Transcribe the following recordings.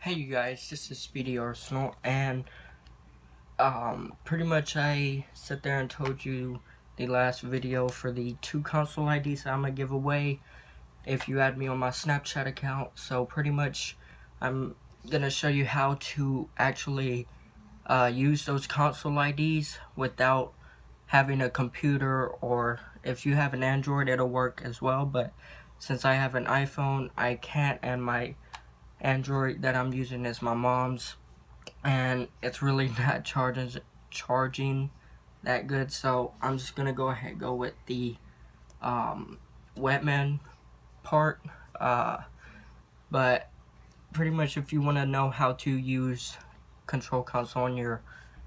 Hey you guys, this is Speedy Arsenal, and pretty much I sat there and told you the last video for the 2 console IDs I'm gonna give away if you add me on my Snapchat account. So pretty much I'm gonna show you how to actually use those console IDs without having a computer, or if you have an Android it'll work as well, but since I have an iPhone I can't, and my Android that I'm using is my mom's, and it's really not charging that good. So I'm just gonna go ahead and go with the Webman part. But pretty much, if you want to know how to use Control Console on your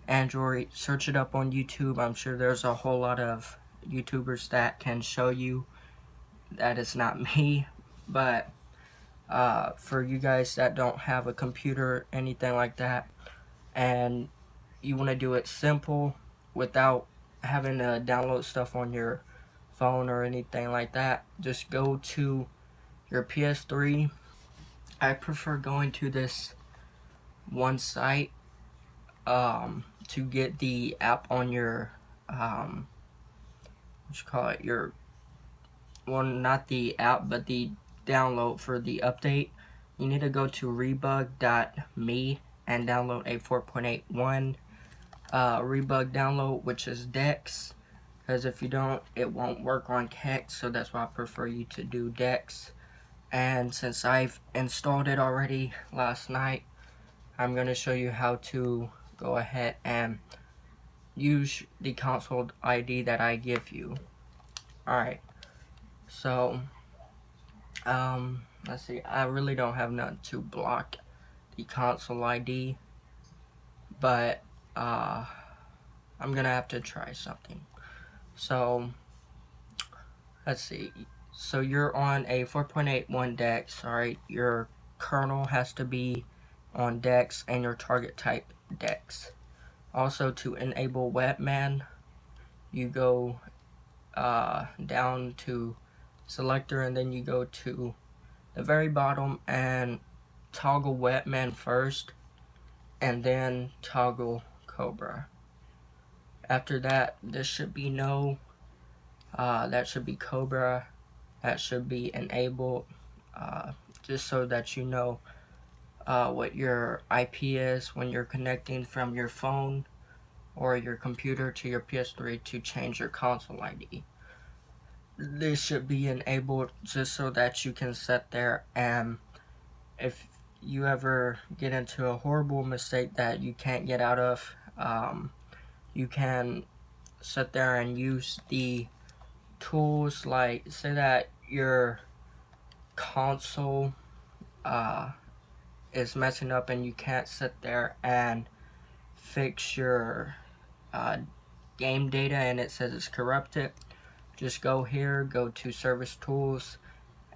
Android, search it up on YouTube. I'm sure there's a whole lot of YouTubers that can show you. That is not me, but for you guys that don't have a computer, anything like that, and you want to do it simple without having to download stuff on your phone or anything like that, just go to your PS3. I prefer going to this one site to get the app on your what you call it, your, well, not the app but the download for the update. You need to go to rebug.me and download a 4.81 rebug download, which is Dex, because if you don't, it won't work on Kex. So that's why I prefer you to do Dex. And since I've installed it already last night, I'm going to show you how to go ahead and use the console ID that I give you. Alright, so let's see, I really don't have nothing to block the console ID, but I'm gonna have to try something. So let's see, so you're on a 4.81 Dex. Alright, your kernel has to be on Dex and your target type Dex. Also, to enable Webman, you go down to selector, and then you go to the very bottom and toggle Webman first, and then toggle Cobra. After that, this should be no, that should be Cobra, that should be enabled, just so that you know what your IP is when you're connecting from your phone or your computer to your PS3 to change your console ID. This should be enabled just so that you can sit there, and if you ever get into a horrible mistake that you can't get out of, you can sit there and use the tools, like say that your console is messing up and you can't sit there and fix your game data and it says it's corrupted. Just go here, go to service tools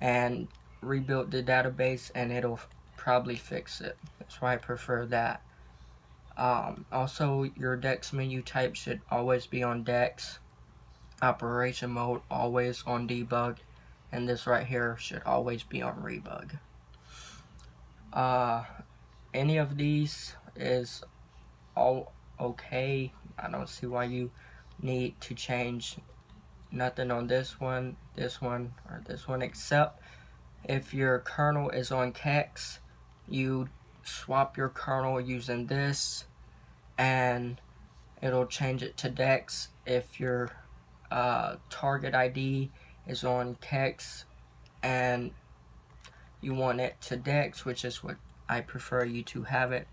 and rebuild the database, and it'll probably fix it. That's why I prefer that. Also, your Dex menu type should always be on Dex. Operation mode always on debug, and this right here should always be on rebug. Any of these is all okay. I don't see why you need to change nothing on this one, or this one, except if your kernel is on Kex, you swap your kernel using this and it'll change it to Dex. If your target ID is on Kex and you want it to Dex, which is what I prefer you to have it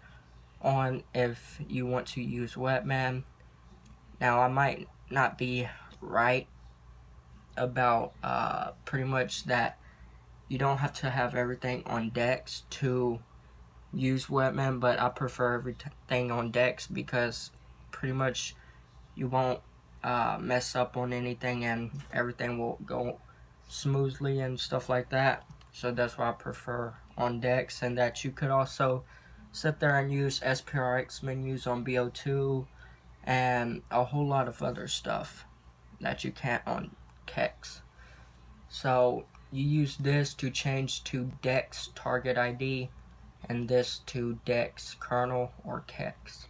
on if you want to use Webman. Now, I might not be right about pretty much that you don't have to have everything on Dex to use Webman, but I prefer everything on Dex because pretty much you won't mess up on anything and everything will go smoothly and stuff like that. So that's why I prefer on Dex, and that you could also sit there and use SPRX menus on BO2 and a whole lot of other stuff that you can't on Kex. So you use this to change to Dex target ID, and this to DEX, kernel, or kex.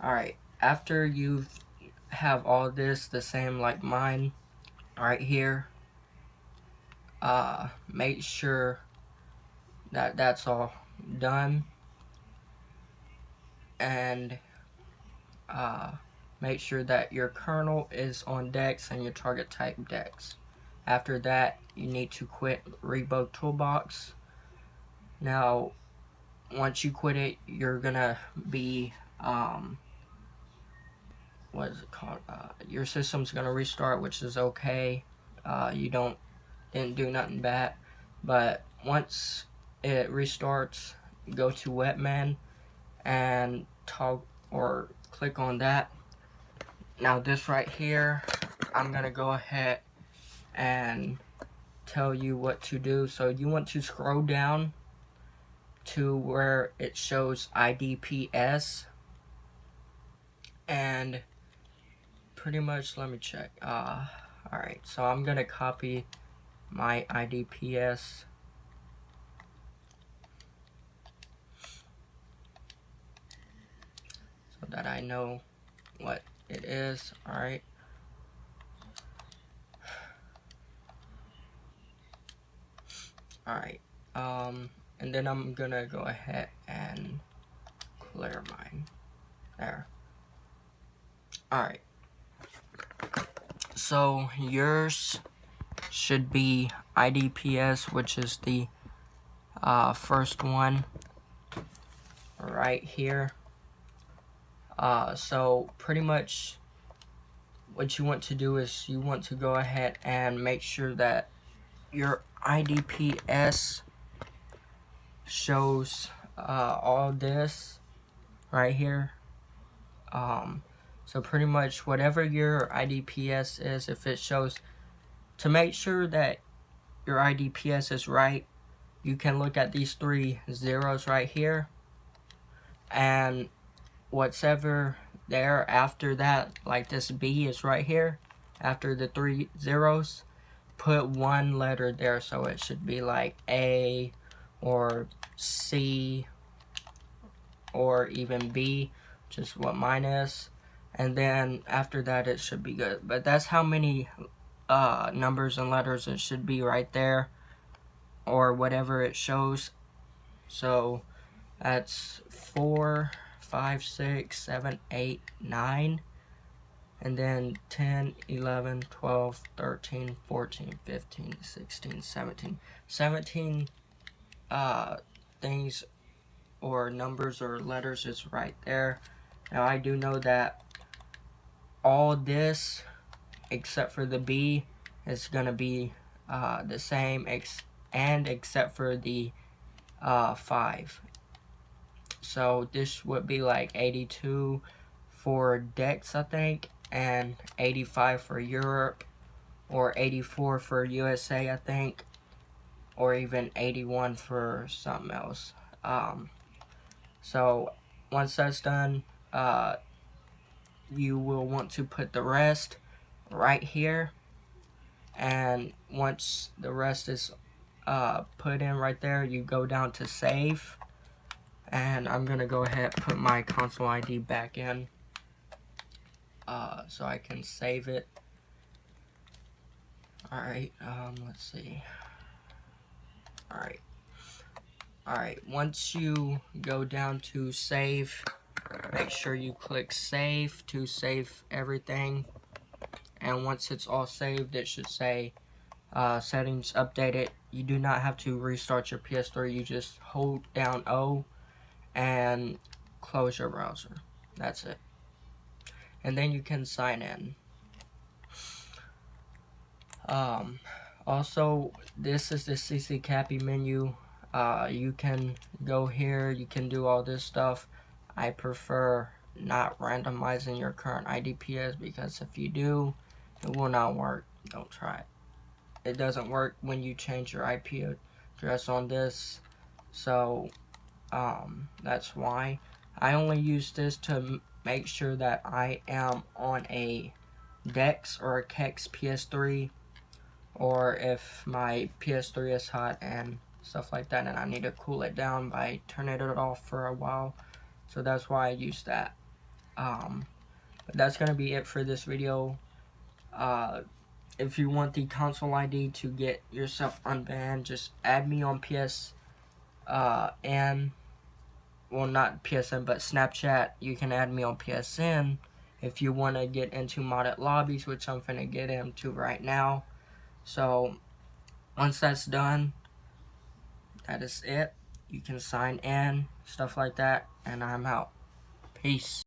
Alright, after you have all this the same like mine right here, make sure that that's all done, and make sure that your kernel is on DEX and your target type DEX. After that, you need to quit Reboot Toolbox. Now, once you quit it, you're gonna be what is it called? Your system's gonna restart, which is okay. You didn't do nothing bad, but once it restarts, go to Webman and click on that. Now this right here, I'm gonna go ahead and tell you what to do. So you want to scroll down to where it shows IDPS, and pretty much, let me check. Alright, so I'm gonna copy my IDPS. So that I know what it is. Alright. Alright. And then I'm gonna go ahead and clear mine. There. Alright. So yours should be IDPS, which is the first one right here. So pretty much what you want to do is you want to go ahead and make sure that your IDPS shows all this right here. So pretty much whatever your IDPS is, if it shows, to make sure that your IDPS is right, you can look at these 3 zeros right here, and whatever there after that, like this B is right here, after the 3 zeros, put 1 letter there, so it should be like A or C or even B, which is what mine is, and then after that it should be good. But that's how many numbers and letters it should be right there, or whatever it shows. So that's 4, 5, 6, 7, 8, 9, and then 10, 11, 12, 13, 14, 15, 16, 17. 17 things or numbers or letters is right there. Now I do know that all this except for the B is gonna be the same, except for the 5. So this would be like 82 for DEX, I think, and 85 for Europe, or 84 for USA, I think, or even 81 for something else. So once that's done, you will want to put the rest right here, and once the rest is put in right there, you go down to save, and I'm gonna go ahead and put my console ID back in so I can save it. Alright, let's see. Alright, once you go down to save, make sure you click save to save everything, and once it's all saved, it should say settings updated. You do not have to restart your PS3, you just hold down O and close your browser. That's it. And then you can sign in. Also, this is the CC Cappy menu. You can go here, you can do all this stuff. I prefer not randomizing your current IDPS, because if you do, it will not work. Don't try it. It doesn't work when you change your IP address on this. So that's why I only use this to make sure that I am on a DEX or a kex PS3, or if my PS3 is hot and stuff like that, and I need to cool it down by turning it off for a while. So that's why I use that. But that's gonna be it for this video. If you want the console ID to get yourself unbanned, just add me on PSN. Well, not PSN, but Snapchat. You can add me on PSN if you want to get into modded lobbies, which I'm finna get into right now. So once that's done, that is it. You can sign in, stuff like that, and I'm out. Peace.